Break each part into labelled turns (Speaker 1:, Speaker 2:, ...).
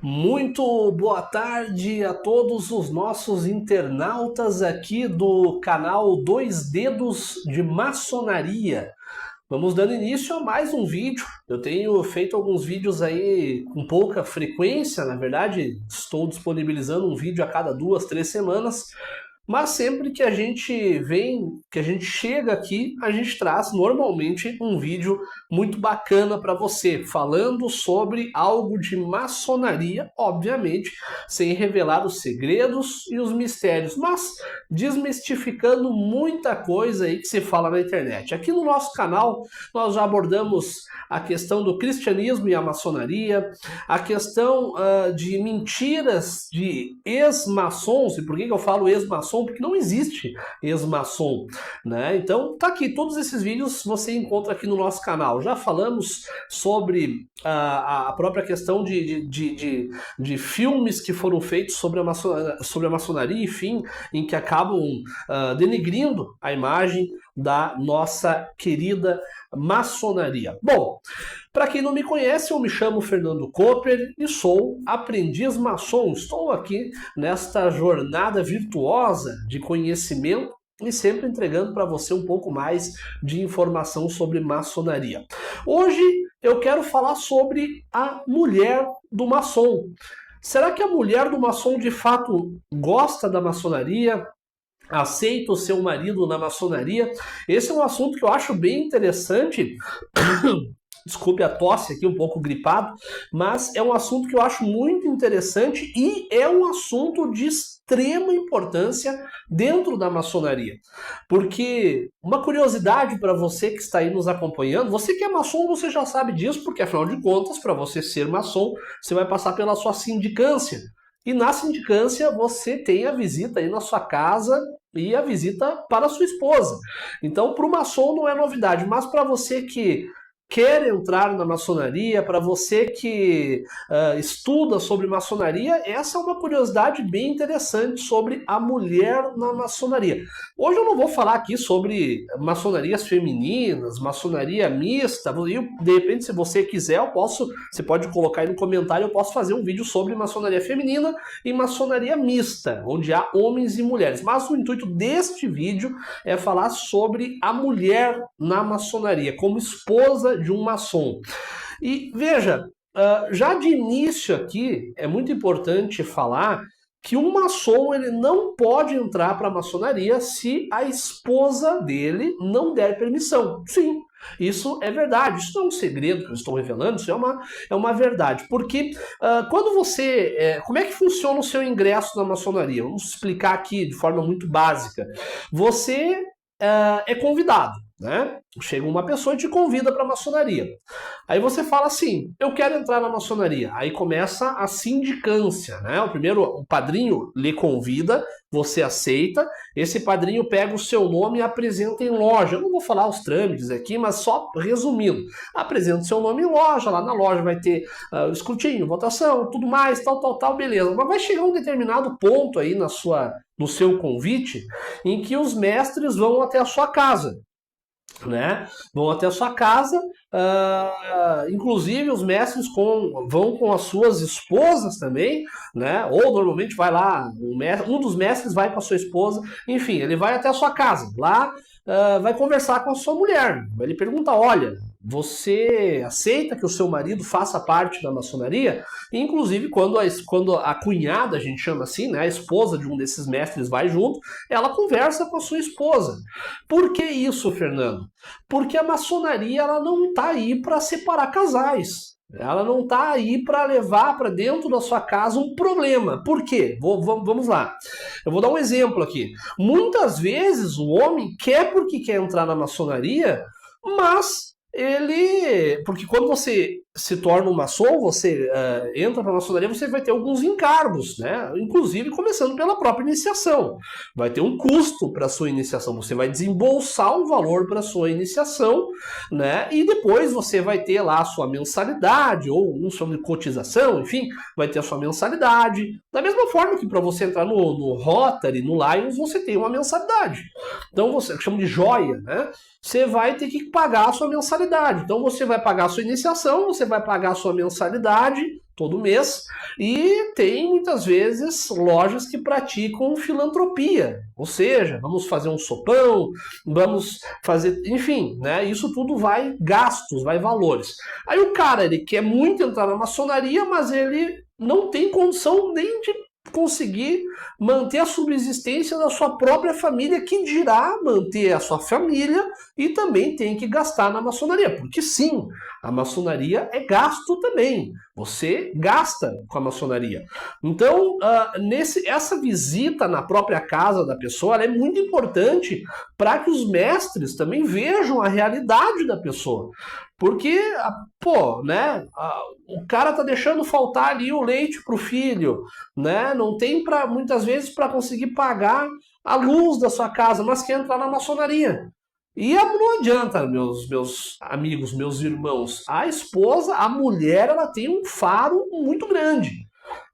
Speaker 1: Muito boa tarde a todos os nossos internautas aqui do canal Dois Dedos de Maçonaria. Vamos dando início a mais um vídeo. Eu tenho feito alguns vídeos aí com pouca frequência, na verdade, estou disponibilizando um vídeo a cada 2, 3 semanas. Mas sempre que a gente vem, que a gente chega aqui, a gente traz normalmente um vídeo muito bacana para você, falando sobre algo de maçonaria, obviamente, sem revelar os segredos e os mistérios, mas desmistificando muita coisa aí que se fala na internet. Aqui no nosso canal, nós já abordamos a questão do cristianismo e a maçonaria, a questão de mentiras de ex-maçons. E por que eu falo ex-maçom? Porque não existe ex-maçom, né? Então tá aqui, todos esses vídeos você encontra aqui no nosso canal. Já falamos sobre a própria questão de filmes que foram feitos sobre a maçonaria, enfim, em que acabam denegrindo a imagem da nossa querida maçonaria. Bom, para quem não me conhece, eu me chamo Fernando Cooper e sou aprendiz maçom. Estou aqui nesta jornada virtuosa de conhecimento e sempre entregando para você um pouco mais de informação sobre maçonaria. Hoje eu quero falar sobre a mulher do maçom. Será que a mulher do maçom de fato gosta da maçonaria? Aceita o seu marido na maçonaria? Esse é um assunto que eu acho bem interessante. Desculpe a tosse aqui, um pouco gripado, mas é um assunto que eu acho muito interessante e é um assunto de extrema importância dentro da maçonaria. Porque uma curiosidade para você que está aí nos acompanhando, você que é maçom, você já sabe disso, porque afinal de contas, para você ser maçom, você vai passar pela sua sindicância. E na sindicância você tem a visita aí na sua casa e a visita para a sua esposa. Então, para o maçom não é novidade, mas para você que quer entrar na maçonaria, para você que estuda sobre maçonaria, essa é uma curiosidade bem interessante sobre a mulher na maçonaria. Hoje eu não vou falar aqui sobre maçonarias femininas, maçonaria mista, e de repente se você quiser você pode colocar aí no comentário, eu posso fazer um vídeo sobre maçonaria feminina e maçonaria mista, onde há homens e mulheres. Mas o intuito deste vídeo é falar sobre a mulher na maçonaria, como esposa de um maçom. E veja, já de início aqui, é muito importante falar que um maçom ele não pode entrar para a maçonaria se a esposa dele não der permissão. Sim, isso é verdade, isso não é um segredo que eu estou revelando, isso é uma verdade. Porque quando você... como é que funciona o seu ingresso na maçonaria? Vamos explicar aqui de forma muito básica. Você é convidado, né? Chega uma pessoa e te convida para a maçonaria. Aí você fala assim, eu quero entrar na maçonaria. Aí começa a sindicância, né? O padrinho lhe convida, você aceita, esse padrinho pega o seu nome e apresenta em loja. Eu não vou falar os trâmites aqui, mas só resumindo. Apresenta o seu nome em loja, lá na loja vai ter escrutínio, votação, tudo mais, tal, beleza. Mas vai chegar um determinado ponto aí no seu convite em que os mestres vão até a sua casa. Né? Vão até a sua casa, inclusive os mestres vão com as suas esposas também, né? Ou normalmente vai lá, um dos mestres vai com a sua esposa, enfim, ele vai até a sua casa, lá vai conversar com a sua mulher, vai lhe perguntar, olha, você aceita que o seu marido faça parte da maçonaria? Inclusive, quando a cunhada, a gente chama assim, né, a esposa de um desses mestres vai junto, ela conversa com a sua esposa. Por que isso, Fernando? Porque a maçonaria ela não está aí para separar casais. Ela não está aí para levar para dentro da sua casa um problema. Por quê? Vamos lá. Eu vou dar um exemplo aqui. Muitas vezes o homem quer porque quer entrar na maçonaria, mas porque quando você se torna um maçom, você entra para a maçonaria, você vai ter alguns encargos, né? Inclusive começando pela própria iniciação. Vai ter um custo para a sua iniciação, você vai desembolsar um valor para a sua iniciação, né? E depois você vai ter lá a sua mensalidade, ou um sobre cotização, enfim, vai ter a sua mensalidade. Da mesma forma que para você entrar no Rotary, no Lions, você tem uma mensalidade. Então você chama de joia, né? Você vai ter que pagar a sua mensalidade. Então você vai pagar a sua iniciação, você vai pagar a sua mensalidade todo mês, e tem muitas vezes lojas que praticam filantropia, ou seja, vamos fazer um sopão, vamos fazer, enfim, né? Isso tudo vai gastos, vai valores. Aí o cara, ele quer muito entrar na maçonaria, mas ele não tem condição nem de conseguir manter a subsistência da sua própria família, que dirá manter a sua família, e também tem que gastar na maçonaria, porque sim, a maçonaria é gasto também, você gasta com a maçonaria. Então, essa visita na própria casa da pessoa, ela é muito importante para que os mestres também vejam a realidade da pessoa. Porque, pô, né, o cara tá deixando faltar ali o leite pro filho, né, não tem muitas vezes para conseguir pagar a luz da sua casa, mas quer entrar na maçonaria. E não adianta, meus amigos, meus irmãos, a esposa, a mulher, ela tem um faro muito grande.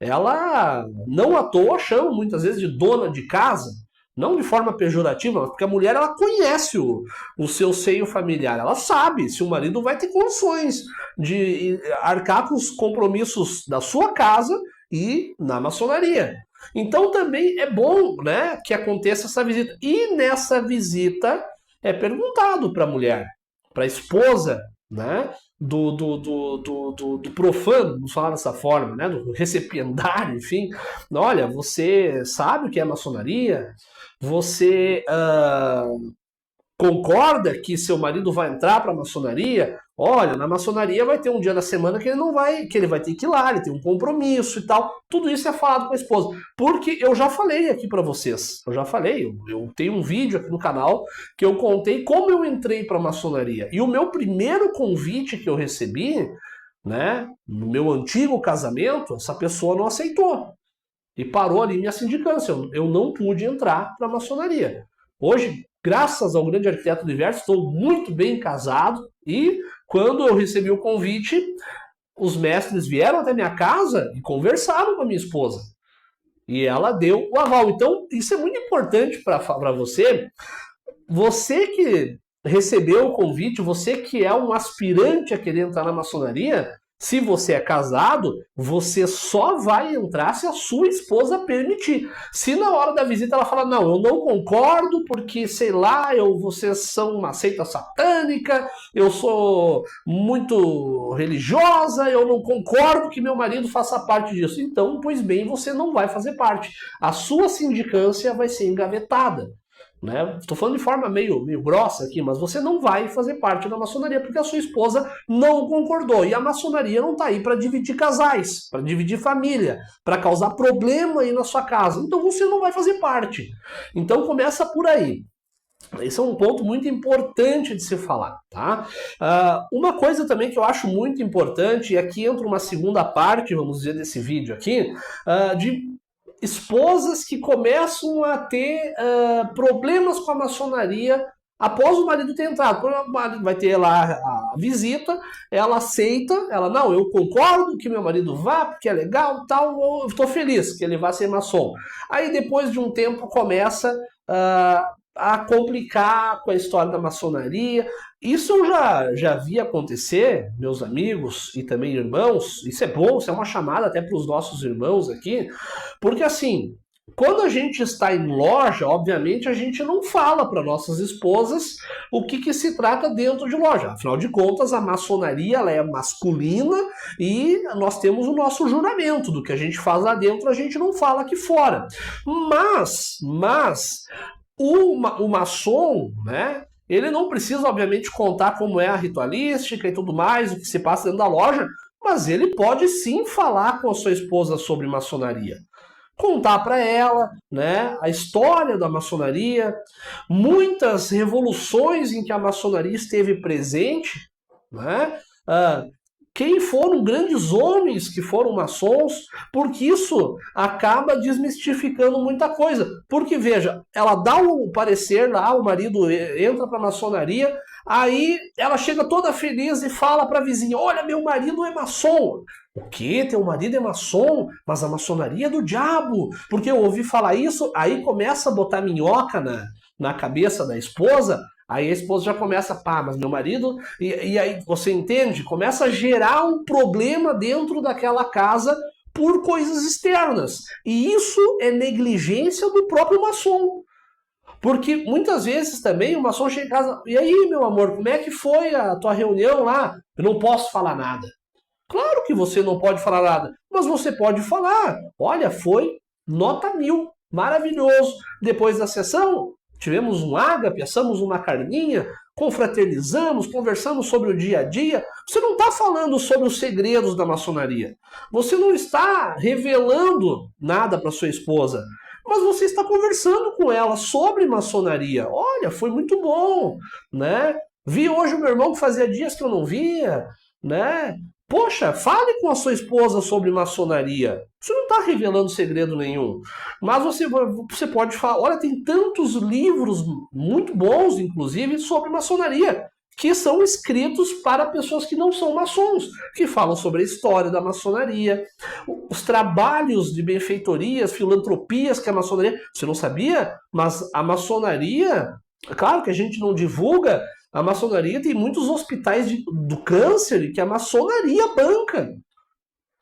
Speaker 1: Ela, não à toa, chama muitas vezes de dona de casa, não de forma pejorativa, mas porque a mulher, ela conhece o seu seio familiar, ela sabe se o marido vai ter condições de arcar com os compromissos da sua casa e na maçonaria. Então também é bom, né, que aconteça essa visita. E nessa visita é perguntado para a mulher, para a esposa, né, do profano, vamos falar dessa forma, né, do recipiendário, enfim. Olha, você sabe o que é maçonaria? Você concorda que seu marido vai entrar para a maçonaria? Olha, na maçonaria vai ter um dia da semana que ele não vai, que ele vai ter que ir lá, ele tem um compromisso e tal. Tudo isso é falado com a esposa. Porque eu já falei aqui para vocês, eu tenho um vídeo aqui no canal que eu contei como eu entrei para a maçonaria. E o meu primeiro convite que eu recebi, né, no meu antigo casamento, essa pessoa não aceitou. E parou ali minha sindicância. Eu não pude entrar para a maçonaria. Hoje, graças ao grande arquiteto do universo, estou muito bem casado, e quando eu recebi o convite, os mestres vieram até minha casa e conversaram com a minha esposa. E ela deu o aval. Então, isso é muito importante para você. Você que recebeu o convite, você que é um aspirante a querer entrar na maçonaria, se você é casado, você só vai entrar se a sua esposa permitir. Se na hora da visita ela fala, não, eu não concordo, porque, sei lá, vocês são uma seita satânica, eu sou muito religiosa, eu não concordo que meu marido faça parte disso. Então, pois bem, você não vai fazer parte. A sua sindicância vai ser engavetada. Né? Estou falando de forma meio grossa aqui, mas você não vai fazer parte da maçonaria porque a sua esposa não concordou. E a maçonaria não está aí para dividir casais, para dividir família, para causar problema aí na sua casa. Então você não vai fazer parte. Então começa por aí. Esse é um ponto muito importante de se falar, tá? Uma coisa também que eu acho muito importante, e aqui entra uma segunda parte, vamos dizer, desse vídeo aqui, de esposas que começam a ter problemas com a maçonaria após o marido ter entrado. O marido vai ter lá a visita, ela aceita, ela, não, eu concordo que meu marido vá, porque é legal, tal, eu estou feliz que ele vá ser maçom. Aí depois de um tempo começa a complicar com a história da maçonaria. Isso eu já vi acontecer, meus amigos e também irmãos. Isso é bom, isso é uma chamada até para os nossos irmãos aqui, porque assim, quando a gente está em loja, obviamente a gente não fala para nossas esposas o que se trata dentro de loja. Afinal de contas, a maçonaria ela é masculina e nós temos o nosso juramento do que a gente faz lá dentro, a gente não fala aqui fora. Mas o maçom, né, ele não precisa, obviamente, contar como é a ritualística e tudo mais, o que se passa dentro da loja, mas ele pode sim falar com a sua esposa sobre maçonaria. Contar para ela, né, a história da maçonaria, muitas revoluções em que a maçonaria esteve presente, né, quem foram grandes homens que foram maçons, porque isso acaba desmistificando muita coisa. Porque, veja, ela dá o parecer lá, o marido entra para a maçonaria, aí ela chega toda feliz e fala para a vizinha, olha, meu marido é maçom. O quê? Teu marido é maçom? Mas a maçonaria é do diabo. Porque eu ouvi falar isso, aí começa a botar minhoca na cabeça da esposa. Aí a esposa já começa, pá, mas meu marido... E aí, você entende? Começa a gerar um problema dentro daquela casa por coisas externas. E isso é negligência do próprio maçom. Porque muitas vezes também o maçom chega em casa, e aí, meu amor, como é que foi a tua reunião lá? Eu não posso falar nada. Claro que você não pode falar nada, mas você pode falar. Olha, foi nota 1000, maravilhoso. Depois da sessão, tivemos um ágape, assamos uma carninha, confraternizamos, conversamos sobre o dia a dia. Você não está falando sobre os segredos da maçonaria. Você não está revelando nada para sua esposa. Mas você está conversando com ela sobre maçonaria. Olha, foi muito bom, né? Vi hoje o meu irmão que fazia dias que eu não via, né? Poxa, fale com a sua esposa sobre maçonaria. Você não está revelando segredo nenhum. Mas você pode falar, olha, tem tantos livros muito bons, inclusive, sobre maçonaria, que são escritos para pessoas que não são maçons, que falam sobre a história da maçonaria, os trabalhos de benfeitorias, filantropias que a maçonaria... Você não sabia? Mas a maçonaria, claro que a gente não divulga, a maçonaria tem muitos hospitais do câncer que a maçonaria banca.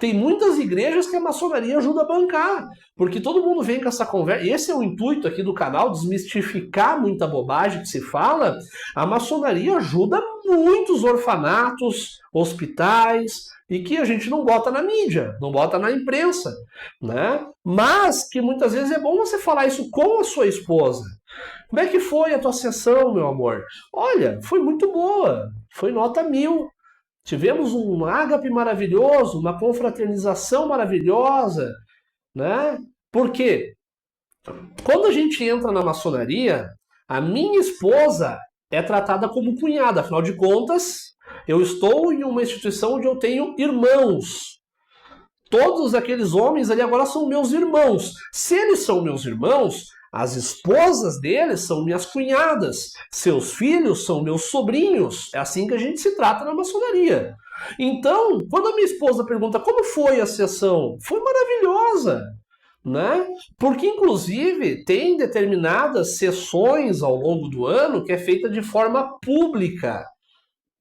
Speaker 1: Tem muitas igrejas que a maçonaria ajuda a bancar, porque todo mundo vem com essa conversa. Esse é o intuito aqui do canal, desmistificar muita bobagem que se fala. A maçonaria ajuda muitos orfanatos, hospitais, e que a gente não bota na mídia, não bota na imprensa, né? Mas que muitas vezes é bom você falar isso com a sua esposa. Como é que foi a tua sessão, meu amor? Olha, foi muito boa, foi nota 1000. Tivemos um ágape maravilhoso, uma confraternização maravilhosa, né? Por quê? Quando a gente entra na maçonaria, a minha esposa é tratada como cunhada. Afinal de contas, eu estou em uma instituição onde eu tenho irmãos. Todos aqueles homens ali agora são meus irmãos. Se eles são meus irmãos, as esposas deles são minhas cunhadas, seus filhos são meus sobrinhos. É assim que a gente se trata na maçonaria. Então, quando a minha esposa pergunta como foi a sessão, foi maravilhosa, né? Porque, inclusive, tem determinadas sessões ao longo do ano que é feita de forma pública.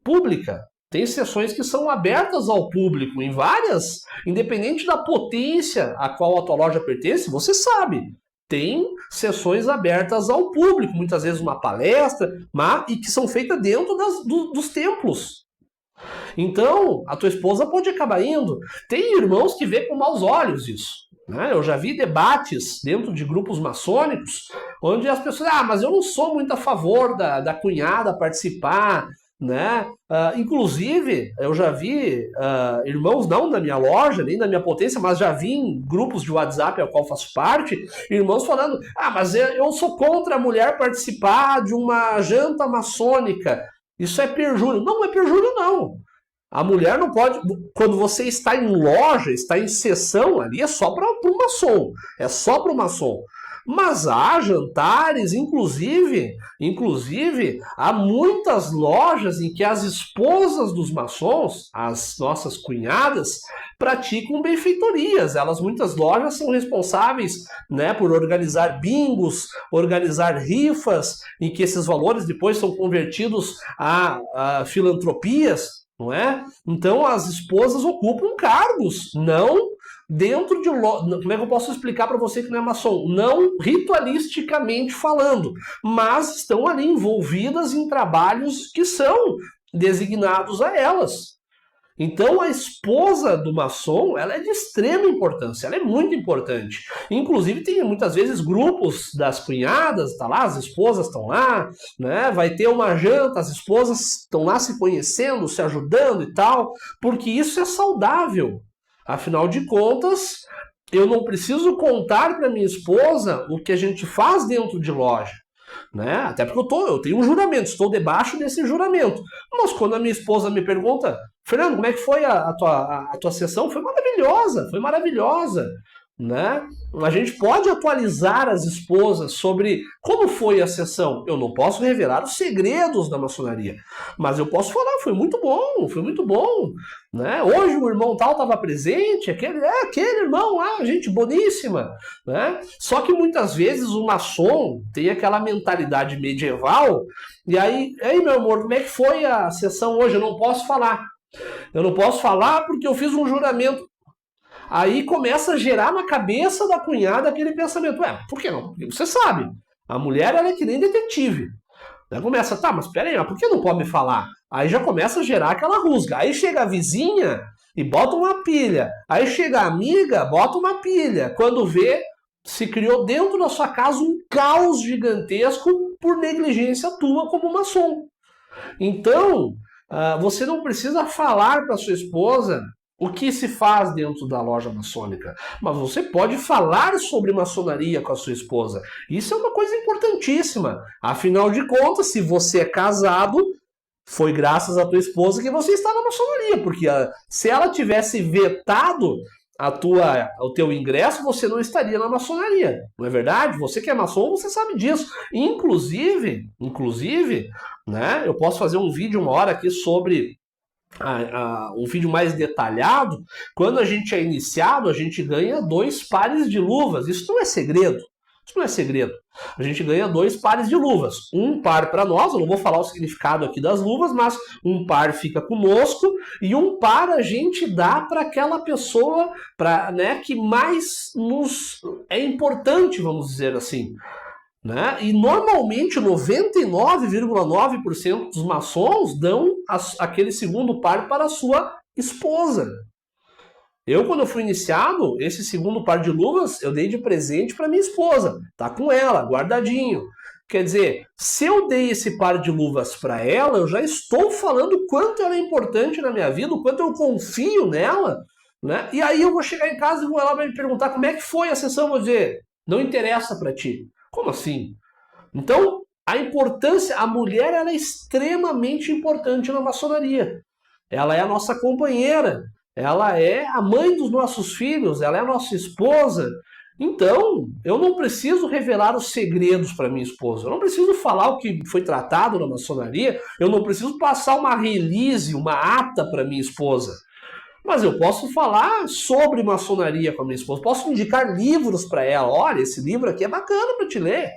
Speaker 1: Pública. Tem sessões que são abertas ao público, em várias, independente da potência a qual a tua loja pertence, você sabe. Tem sessões abertas ao público, muitas vezes uma palestra, e que são feitas dentro dos templos. Então, a tua esposa pode acabar indo. Tem irmãos que vê com maus olhos isso, né? Eu já vi debates dentro de grupos maçônicos, onde as pessoas, mas eu não sou muito a favor da cunhada participar, né? Inclusive, eu já vi irmãos, não da minha loja, nem da minha potência, mas já vi em grupos de WhatsApp ao qual faço parte, irmãos falando, mas eu sou contra a mulher participar de uma janta maçônica, isso é perjúrio. Não é perjúrio, não. A mulher não pode, quando você está em loja, está em sessão ali, é só para o maçom, é só para o maçom. Mas há jantares, inclusive, há muitas lojas em que as esposas dos maçons, as nossas cunhadas, praticam benfeitorias. Muitas lojas são responsáveis, né, por organizar bingos, organizar rifas, em que esses valores depois são convertidos a filantropias, não é? Então as esposas ocupam cargos, não dentro de como é que eu posso explicar para você que não é maçom? Não ritualisticamente falando, mas estão ali envolvidas em trabalhos que são designados a elas. Então a esposa do maçom, ela é de extrema importância, ela é muito importante. Inclusive tem muitas vezes grupos das cunhadas, tá lá, as esposas estão lá, né? Vai ter uma janta, as esposas estão lá se conhecendo, se ajudando e tal, porque isso é saudável. Afinal de contas, eu não preciso contar para minha esposa o que a gente faz dentro de loja, né? Até porque eu tenho um juramento, estou debaixo desse juramento. Mas quando a minha esposa me pergunta, Fernando, como é que foi a tua sessão? Foi maravilhosa, foi maravilhosa. né? A gente pode atualizar as esposas sobre como foi a sessão. Eu não posso revelar os segredos da maçonaria, mas eu posso falar, foi muito bom, né? Hoje o irmão tal estava presente, aquele irmão lá, gente boníssima, né? Só que muitas vezes o maçom tem aquela mentalidade medieval, e aí, ei meu amor, como é que foi a sessão hoje? Eu não posso falar. Eu não posso falar porque eu fiz um juramento. Aí começa a gerar na cabeça da cunhada aquele pensamento. Por que não? Porque você sabe, a mulher ela é que nem detetive. Aí começa, tá, mas peraí, mas por que não pode me falar? Aí já começa a gerar aquela rusga. Aí chega a vizinha e bota uma pilha. Aí chega a amiga, bota uma pilha. Quando vê, se criou dentro da sua casa um caos gigantesco por negligência tua como maçom. Então, você não precisa falar para sua esposa o que se faz dentro da loja maçônica, mas você pode falar sobre maçonaria com a sua esposa. Isso é uma coisa importantíssima. Afinal de contas, se você é casado, foi graças à tua esposa que você está na maçonaria, porque se ela tivesse vetado o teu ingresso, você não estaria na maçonaria, não é verdade? Você que é maçom, você sabe disso. Inclusive, né, eu posso fazer um vídeo uma hora aqui sobre um vídeo mais detalhado. Quando a gente é iniciado, a gente ganha 2 pares de luvas. Isso não é segredo. Isso não é segredo. A gente ganha 2 pares de luvas. Um par para nós, eu não vou falar o significado aqui das luvas, mas um par fica conosco e um par a gente dá para aquela pessoa, né, que mais nos é importante, vamos dizer assim. Né? E normalmente 99,9% dos maçons dão aquele segundo par para a sua esposa. Quando eu fui iniciado, esse segundo par de luvas eu dei de presente para minha esposa. Tá com ela, guardadinho. Quer dizer, se eu dei esse par de luvas para ela, eu já estou falando o quanto ela é importante na minha vida, o quanto eu confio nela. Né? E aí eu vou chegar em casa e ela vai me perguntar como é que foi a sessão. Eu vou dizer, não interessa para ti. Como assim? Então, a mulher ela é extremamente importante na maçonaria. Ela é a nossa companheira, ela é a mãe dos nossos filhos, ela é a nossa esposa. Então, eu não preciso revelar os segredos para minha esposa, eu não preciso falar o que foi tratado na maçonaria, eu não preciso passar uma release, uma ata para minha esposa. Mas eu posso falar sobre maçonaria com a minha esposa, posso indicar livros para ela. Olha, esse livro aqui é bacana para te ler,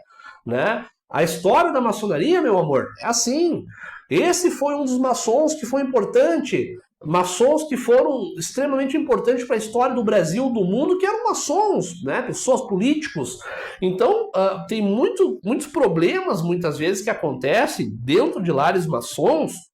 Speaker 1: né? A história da maçonaria, meu amor, é assim. Esse foi um dos maçons que foi importante, maçons que foram extremamente importantes para a história do Brasil, do mundo, que eram maçons, né? Pessoas políticos. Então, tem muitos problemas, muitas vezes, que acontecem dentro de lares maçônicos,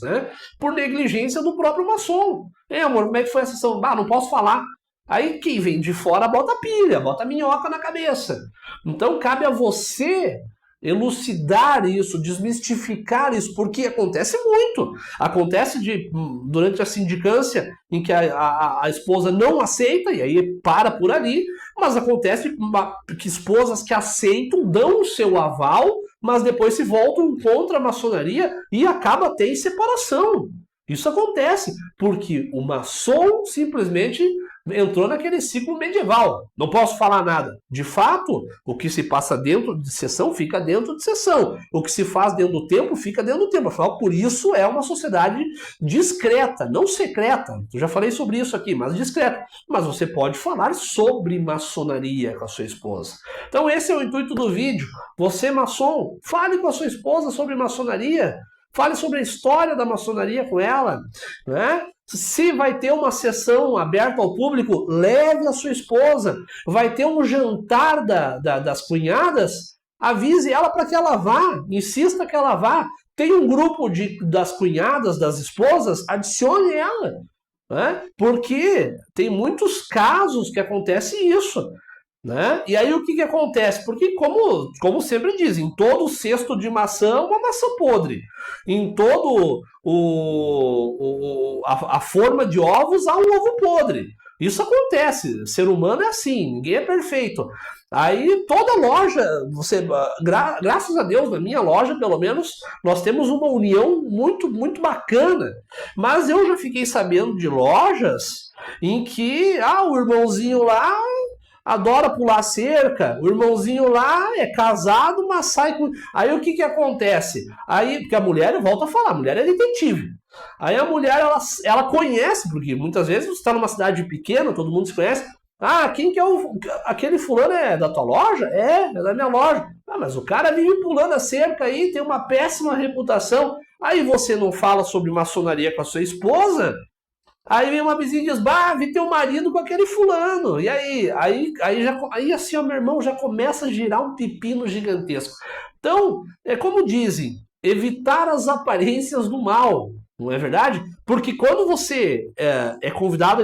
Speaker 1: né? Por negligência do próprio maçom. Amor, como é que foi a sessão? Não posso falar. Aí quem vem de fora bota pilha, bota minhoca na cabeça. Então cabe a você elucidar isso, desmistificar isso, porque acontece muito. Acontece durante a sindicância em que a esposa não aceita, e aí para por ali, mas acontece que esposas que aceitam, dão o seu aval, mas depois se voltam contra a maçonaria e acaba até em separação. Isso acontece, porque o maçom simplesmente entrou naquele ciclo medieval. Não posso falar nada. De fato, o que se passa dentro de sessão fica dentro de sessão. O que se faz dentro do tempo fica dentro do tempo. Afinal, por isso é uma sociedade discreta, não secreta. Eu já falei sobre isso aqui, mas discreta. Mas você pode falar sobre maçonaria com a sua esposa. Então esse é o intuito do vídeo. Você, maçom, fale com a sua esposa sobre maçonaria. Fale sobre a história da maçonaria com ela, né? Se vai ter uma sessão aberta ao público, leve a sua esposa. Vai ter um jantar das cunhadas, avise ela para que ela vá, insista que ela vá. Tem um grupo das cunhadas, das esposas, adicione ela, né? Porque tem muitos casos que acontece isso. Né? E aí o que acontece? Porque como sempre dizem, em todo cesto de maçã uma maçã podre, em todo a forma de ovos há um ovo podre. Isso acontece, ser humano é assim, ninguém é perfeito. Aí toda loja, graças a Deus, na minha loja pelo menos, nós temos uma união muito bacana. Mas eu já fiquei sabendo de lojas em que o irmãozinho lá adora pular cerca, o irmãozinho lá é casado, mas sai com... Aí o que acontece? Aí, porque a mulher, eu volto a falar, a mulher é detetive. Aí a mulher, ela conhece, porque muitas vezes você está numa cidade pequena, todo mundo se conhece. Quem que é aquele fulano é da tua loja? É da minha loja. Mas o cara vive pulando a cerca aí, tem uma péssima reputação. Aí você não fala sobre maçonaria com a sua esposa, aí vem uma vizinha e diz, vi teu marido com aquele fulano. E aí assim, meu irmão, já começa a girar um pepino gigantesco. Então, é como dizem, evitar as aparências do mal. Não é verdade? Porque quando você é convidado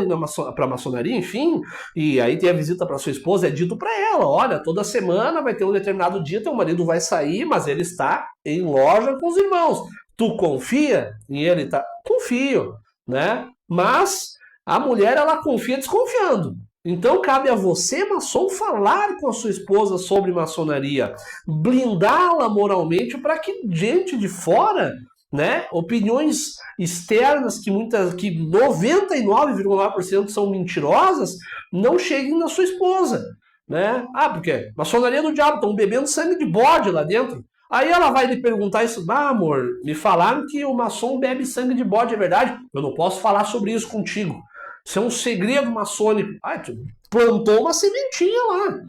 Speaker 1: para a maçonaria, enfim, e aí tem a visita para sua esposa, é dito para ela, olha, toda semana vai ter um determinado dia, teu marido vai sair, mas ele está em loja com os irmãos. Tu confia em ele? Tá? Confio, né? Mas a mulher, ela confia desconfiando. Então cabe a você, maçom, falar com a sua esposa sobre maçonaria, blindá-la moralmente para que gente de fora, né, opiniões externas que 99,9% são mentirosas, não cheguem na sua esposa, né? Porque maçonaria do diabo, estão bebendo sangue de bode lá dentro. Aí ela vai lhe perguntar isso, amor, me falaram que o maçom bebe sangue de bode, é verdade? Eu não posso falar sobre isso contigo. Isso é um segredo maçônico. Tu plantou uma sementinha lá.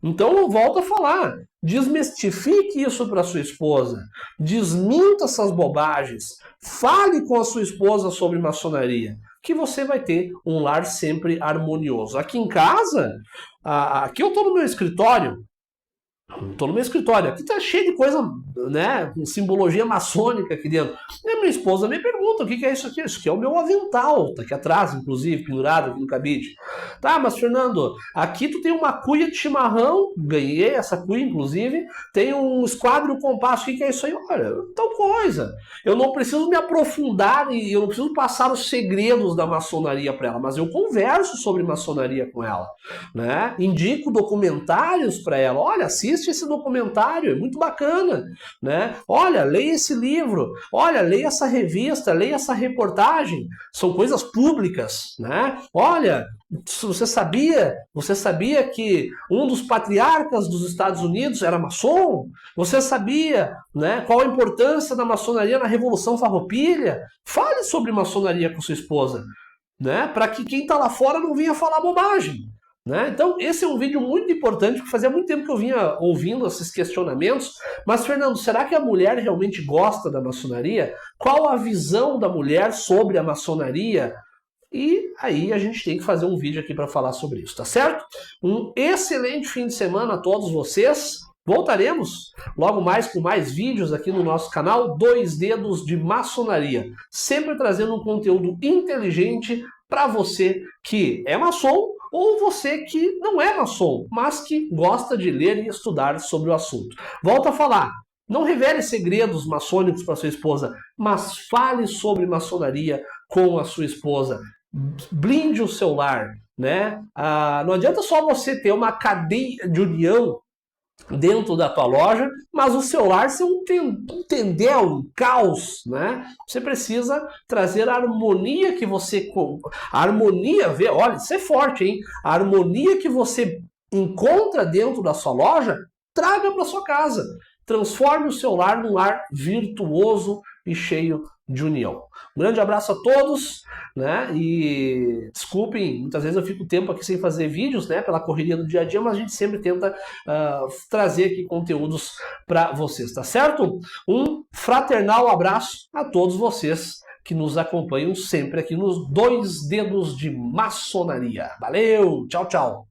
Speaker 1: Então eu volto a falar. Desmistifique isso para sua esposa. Desminta essas bobagens. Fale com a sua esposa sobre maçonaria, que você vai ter um lar sempre harmonioso. Aqui em casa, aqui eu estou no meu escritório. Estou no meu escritório, aqui tá cheio de coisa, né, com simbologia maçônica aqui dentro. E minha esposa me pergunta, o que é isso aqui? Isso aqui é o meu avental, tá aqui atrás, inclusive, pendurado aqui no cabide. Tá, mas Fernando, aqui tu tem uma cuia de chimarrão, ganhei essa cuia, inclusive, tem um esquadro compasso, o que é isso aí? Olha, tal coisa. Eu não preciso me aprofundar e eu não preciso passar os segredos da maçonaria para ela, mas eu converso sobre maçonaria com ela, né? Indico documentários para ela, olha, assiste esse documentário, é muito bacana, né? Olha, leia esse livro, olha, leia essa revista, leia essa reportagem, são coisas públicas, né? Olha, você sabia que um dos patriarcas dos Estados Unidos era maçom? Você sabia, né, qual a importância da maçonaria na Revolução Farroupilha? Fale sobre maçonaria com sua esposa, né? Para que quem está lá fora não venha falar bobagem. Né? Então, esse é um vídeo muito importante, porque fazia muito tempo que eu vinha ouvindo esses questionamentos. Mas, Fernando, será que a mulher realmente gosta da maçonaria? Qual a visão da mulher sobre a maçonaria? E aí a gente tem que fazer um vídeo aqui para falar sobre isso, tá certo? Um excelente fim de semana a todos vocês. Voltaremos logo mais com mais vídeos aqui no nosso canal 2 Dedos de Maçonaria. Sempre trazendo um conteúdo inteligente para você que é maçom ou você que não é maçom, mas que gosta de ler e estudar sobre o assunto. Volto a falar, não revele segredos maçônicos para sua esposa, mas fale sobre maçonaria com a sua esposa. Blinde o seu lar, né? Não adianta só você ter uma cadeia de união dentro da tua loja, mas o seu lar ser um tendel, um caos, né? Você precisa trazer a harmonia que você... A harmonia, olha, isso é forte, hein? A harmonia que você encontra dentro da sua loja, traga para sua casa. Transforme o seu lar num lar virtuoso e cheio de união. Um grande abraço a todos, né? E desculpem, muitas vezes eu fico tempo aqui sem fazer vídeos, né? Pela correria do dia a dia, mas a gente sempre tenta trazer aqui conteúdos para vocês, tá certo? Um fraternal abraço a todos vocês que nos acompanham sempre aqui nos 2 Dedos de Maçonaria. Valeu, tchau, tchau!